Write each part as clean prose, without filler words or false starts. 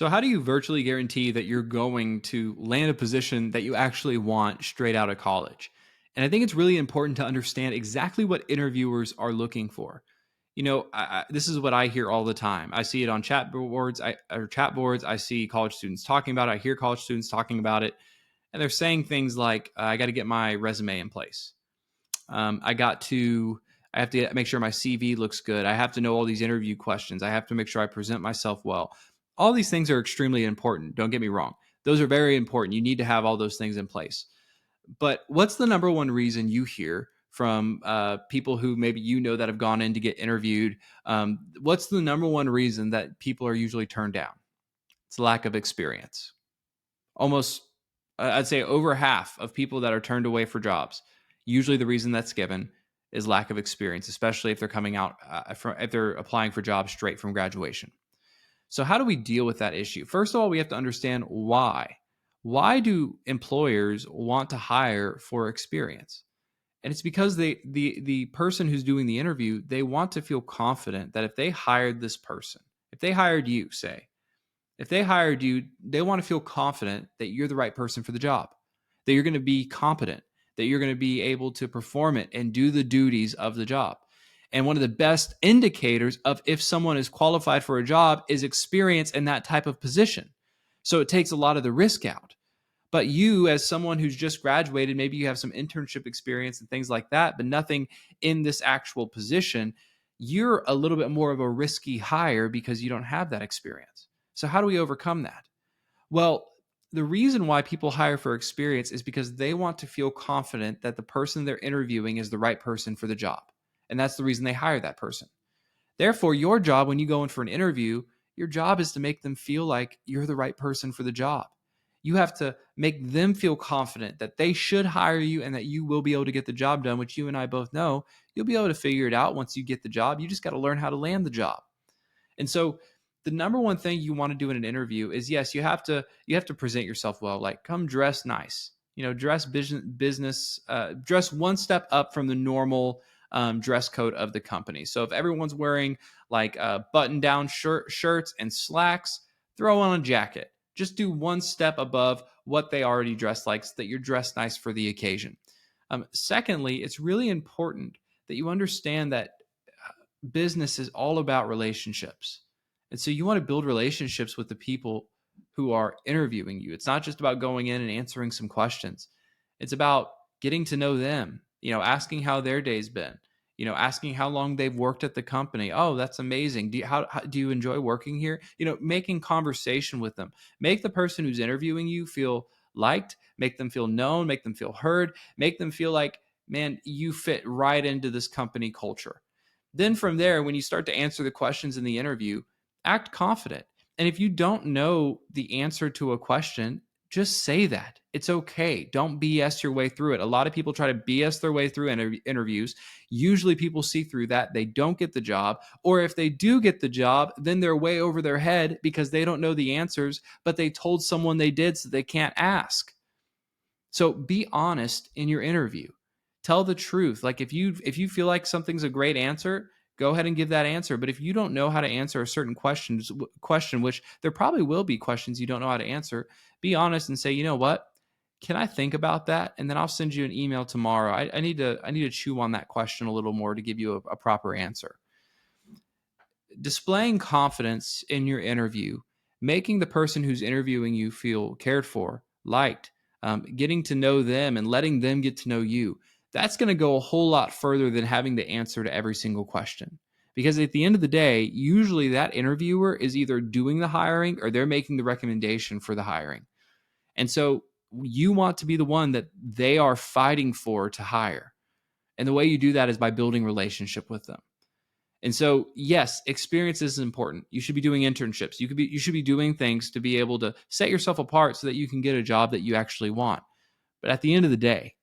So, how do you virtually guarantee that you're going to land a position that you actually want straight out of college? And I think it's really important to understand exactly what interviewers are looking for. This is what I hear all the time. I see it on chat boards. I see college students talking about it. I hear college students talking about it, and they're saying things like, "I got to get my resume in place. I got to." I have to make sure my CV looks good. I have to know all these interview questions. I have to make sure I present myself well. All these things are extremely important. Don't get me wrong. Those are very important. You need to have all those things in place. But what's the number one reason you hear from people who maybe that have gone in to get interviewed? What's the number one reason that people are usually turned down? It's lack of experience. Almost, I'd say over half of people that are turned away for jobs, usually the reason that's given is lack of experience, especially if they're coming out if they're applying for jobs straight from graduation. So, how do we deal with that issue? First of all, we have to understand why. Why do employers want to hire for experience? And it's because the person who's doing the interview, they want to feel confident that if they hired this person, if they hired you, say, if they hired you, they want to feel confident that you're the right person for the job, that you're going to be competent, that you're going to be able to perform it and do the duties of the job. And one of the best indicators of if someone is qualified for a job is experience in that type of position. So it takes a lot of the risk out. But you, as someone who's just graduated, maybe you have some internship experience and things like that, but nothing in this actual position, you're a little bit more of a risky hire because you don't have that experience. So, how do we overcome that? Well, the reason why people hire for experience is because they want to feel confident that the person they're interviewing is the right person for the job. And that's the reason they hire that person. Therefore, your job when you go in for an interview, your job is to make them feel like you're the right person for the job. You have to make them feel confident that they should hire you and that you will be able to get the job done, which you and I both know you'll be able to figure it out once you get the job. You just got to learn how to land the job. And so the number one thing you want to do in an interview is yes, you have to present yourself well, like come dress nice. Dress dress one step up from the normal dress code of the company. So if everyone's wearing like button down shirts and slacks, throw on a jacket. Just do one step above what they already dress like so that you're dressed nice for the occasion. Secondly, it's really important that you understand that business is all about relationships. And so you want to build relationships with the people who are interviewing you. It's not just about going in and answering some questions. It's about getting to know them, asking how their day's been, asking how long they've worked at the company. Oh, that's amazing. How do you enjoy working here? Making conversation with them. Make the person who's interviewing you feel liked, make them feel known, make them feel heard, make them feel like, man, you fit right into this company culture. Then from there, when you start to answer the questions in the interview, act confident. And if you don't know the answer to a question, just say that. It's okay. Don't BS your way through it. A lot of people try to BS their way through interviews. Usually people see through that. They don't get the job. Or if they do get the job, then they're way over their head because they don't know the answers, but they told someone they did so they can't ask. So be honest in your interview. Tell the truth. Like if you feel like something's a great answer, go ahead and give that answer. But if you don't know how to answer a certain question, which there probably will be questions you don't know how to answer, be honest and say, you know what? Can I think about that? And then I'll send you an email tomorrow. I need to chew on that question a little more to give you a proper answer. Displaying confidence in your interview, making the person who's interviewing you feel cared for, liked, getting to know them and letting them get to know you. That's going to go a whole lot further than having the answer to every single question. Because at the end of the day, usually that interviewer is either doing the hiring or they're making the recommendation for the hiring. And so you want to be the one that they are fighting for to hire. And the way you do that is by building relationship with them. And so, yes, experience is important. You should be doing internships. You should be doing things to be able to set yourself apart so that you can get a job that you actually want. But at the end of the day,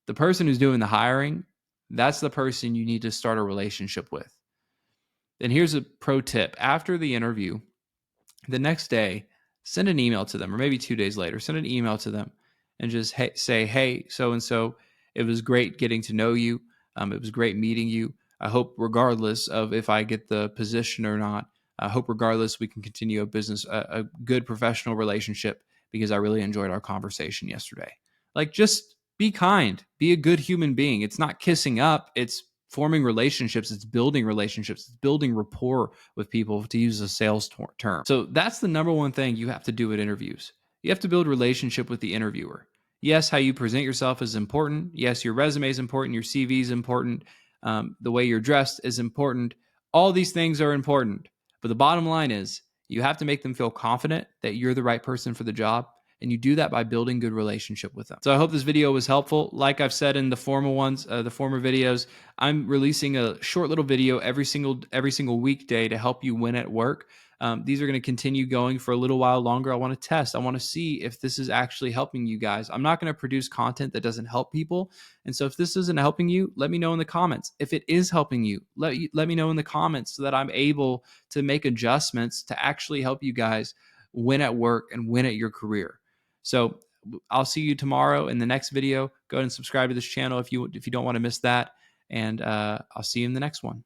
the person who's doing the hiring, that's the person you need to start a relationship with. And here's a pro tip. After the interview, the next day, send an email to them, or maybe 2 days later, send an email to them and just say, hey, so-and-so, it was great getting to know you. It was great meeting you. I hope regardless of if I get the position or not, I hope regardless we can continue a good professional relationship, because I really enjoyed our conversation yesterday. Like, just be kind, be a good human being. It's not kissing up, it's forming relationships, it's building relationships, it's building rapport with people, to use a sales term. So that's the number one thing you have to do at interviews. You have to build relationship with the interviewer. Yes, how you present yourself is important. Yes, your resume is important, your CV is important, the way you're dressed is important. All these things are important. But the bottom line is, you have to make them feel confident that you're the right person for the job. And you do that by building good relationship with them. So I hope this video was helpful. Like I've said in the former videos, I'm releasing a short little video every single weekday to help you win at work. These are going to continue going for a little while longer. I want to test. I want to see if this is actually helping you guys. I'm not going to produce content that doesn't help people. And so if this isn't helping you, let me know in the comments. If it is helping you, let me know in the comments, so that I'm able to make adjustments to actually help you guys win at work and win at your career. So I'll see you tomorrow in the next video. Go ahead and subscribe to this channel if you don't want to miss that. And I'll see you in the next one.